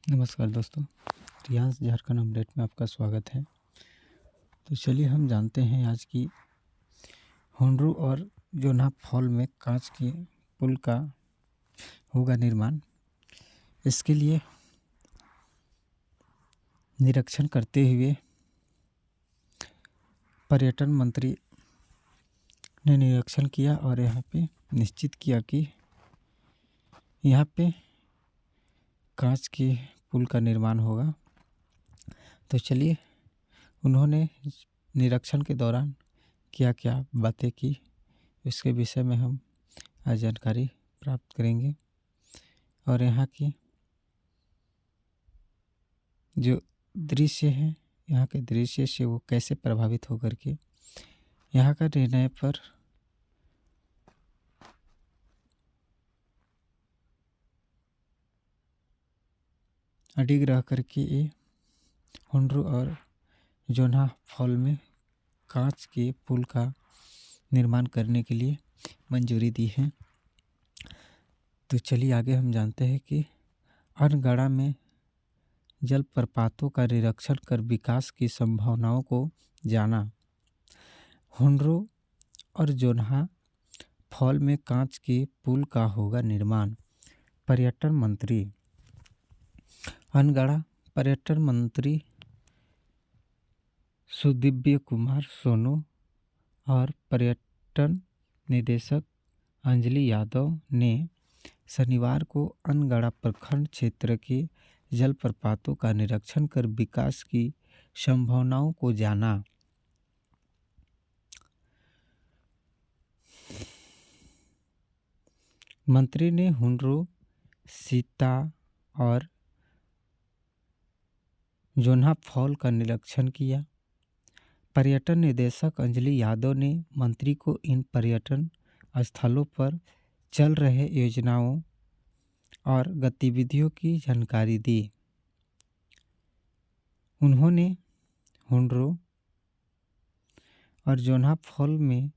नमस्कार दोस्तों, रियांस झारखंड अपडेट में आपका स्वागत है। तो चलिए हम जानते हैं आज की हुंडरू और जोन्हा फॉल में कांच के पुल का होगा निर्माण। इसके लिए निरीक्षण करते हुए पर्यटन मंत्री ने निरीक्षण किया और यहाँ पे निश्चित किया कि यहाँ पे कांच के पुल का निर्माण होगा। तो चलिए उन्होंने निरीक्षण के दौरान क्या क्या बातें की, इसके विषय में हम आज जानकारी प्राप्त करेंगे और यहाँ की जो दृश्य है, यहाँ के दृश्य से वो कैसे प्रभावित होकर के यहाँ का निर्णय पर अडिग रह करके ये हुंडरू और जोन्हा फॉल में कांच के पुल का निर्माण करने के लिए मंजूरी दी है। तो चलिए आगे हम जानते हैं कि अनगढ़ा में जलप्रपातों का निरीक्षण कर विकास की संभावनाओं को जाना। हुंडरू और जोन्हा फॉल में कांच के पुल का होगा निर्माण। पर्यटन मंत्री अनगढ़ा पर्यटन मंत्री सुदिव्य कुमार सोनू और पर्यटन निदेशक अंजलि यादव ने शनिवार को अनगढ़ा प्रखंड क्षेत्र के जलप्रपातों का निरीक्षण कर विकास की संभावनाओं को जाना। मंत्री ने हुंडरू, सीता और जोन्हा फॉल का निरीक्षण किया। पर्यटन निदेशक अंजलि यादव ने मंत्री को इन पर्यटन स्थलों पर चल रहे योजनाओं और गतिविधियों की जानकारी दी। उन्होंने हुंडरू और जोन्हा फॉल में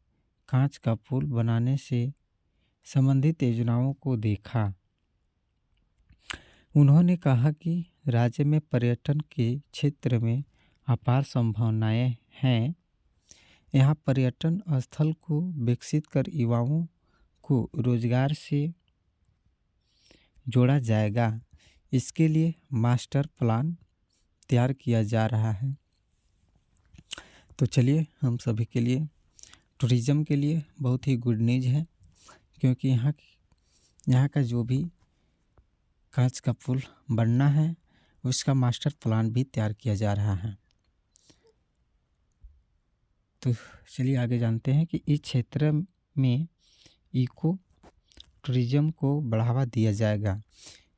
कांच का पुल बनाने से संबंधित योजनाओं को देखा। उन्होंने कहा कि राज्य में पर्यटन के क्षेत्र में अपार संभावनाएं हैं। यहाँ पर्यटन स्थल को विकसित कर युवाओं को रोजगार से जोड़ा जाएगा। इसके लिए मास्टर प्लान तैयार किया जा रहा है। तो चलिए हम सभी के लिए टूरिज़्म के लिए बहुत ही गुड न्यूज़ है, क्योंकि यहाँ का जो भी कांच का पुल बनना है उसका मास्टर प्लान भी तैयार किया जा रहा है। तो चलिए आगे जानते हैं कि इस क्षेत्र में इको टूरिज़्म को बढ़ावा दिया जाएगा।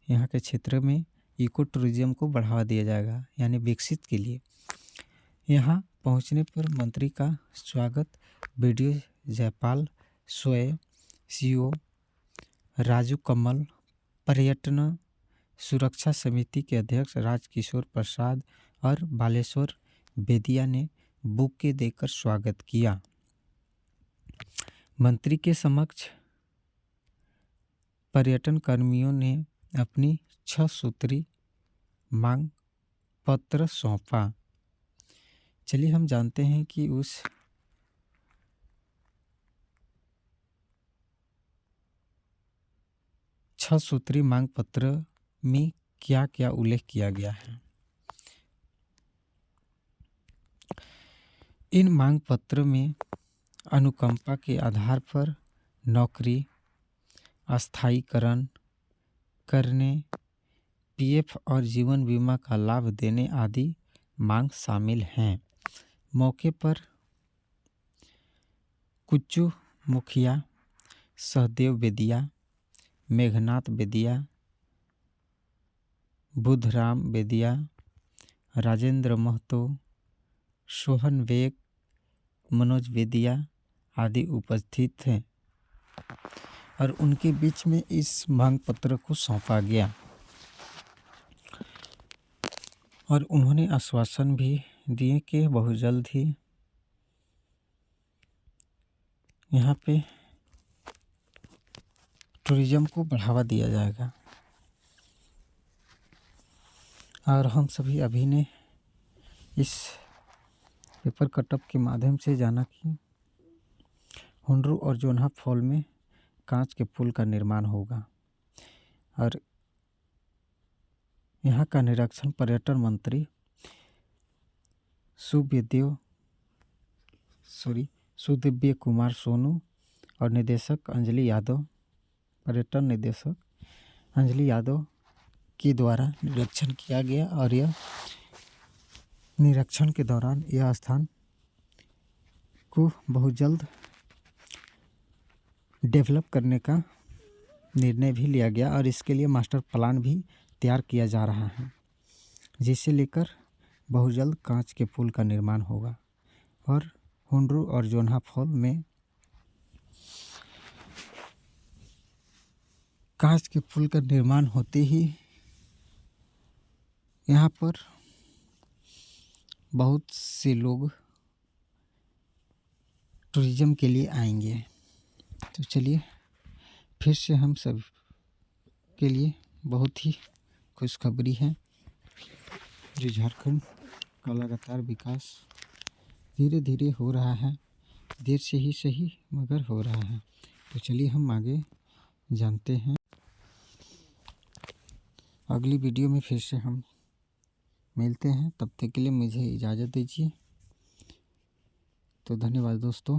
यहाँ के क्षेत्र में इको टूरिज़्म को बढ़ावा दिया जाएगा, यानी विकसित के लिए। यहाँ पहुँचने पर मंत्री का स्वागत बीडीओ जयपाल सोय, सीओ राजू कमल, पर्यटन सुरक्षा समिति के अध्यक्ष राजकिशोर प्रसाद और बालेश्वर बेदिया ने बुके देकर स्वागत किया। मंत्री के समक्ष पर्यटन कर्मियों ने अपनी 6 सूत्री मांग पत्र सौंपा। चलिए हम जानते हैं कि उस छह सूत्री मांग पत्र में क्या क्या उल्लेख किया गया है। इन मांग पत्र में अनुकंपा के आधार पर नौकरी स्थायीकरण करने, पीएफ और जीवन बीमा का लाभ देने आदि मांग शामिल हैं। मौके पर कुच्चू मुखिया, सहदेव बेदिया, मेघनाथ बेदिया, बुधराम बेदिया, राजेंद्र महतो, सोहन वेग, मनोज बेदिया आदि उपस्थित हैं और उनके बीच में इस मांग पत्र को सौंपा गया और उन्होंने आश्वासन भी दिए कि बहुत जल्द ही यहाँ पे टूरिज़्म को बढ़ावा दिया जाएगा। और हम सभी अभी ने इस पेपर कटअप के माध्यम से जाना कि हुंड्रू और जोन्हा फॉल में कांच के पुल का निर्माण होगा और यहाँ का निरीक्षण पर्यटन मंत्री सुदिव्य कुमार सोनू और निदेशक अंजलि यादव, पर्यटन निदेशक अंजलि यादव के द्वारा निरीक्षण किया गया और यह निरीक्षण के दौरान यह स्थान को बहुत जल्द डेवलप करने का निर्णय भी लिया गया और इसके लिए मास्टर प्लान भी तैयार किया जा रहा है, जिसे लेकर बहुत जल्द कांच के पुल का निर्माण होगा। और हुंड्रू और जोन्हा फॉल में कांच के पुल का निर्माण होते ही यहाँ पर बहुत से लोग टूरिज्म के लिए आएंगे। तो चलिए फिर से हम सब के लिए बहुत ही खुशखबरी है, जो झारखंड का लगातार विकास धीरे धीरे हो रहा है, देर से ही सही मगर हो रहा है। तो चलिए हम आगे जानते हैं। अगली वीडियो में फिर से हम मिलते हैं, तब तक के लिए मुझे इजाज़त दीजिए। तो धन्यवाद दोस्तों।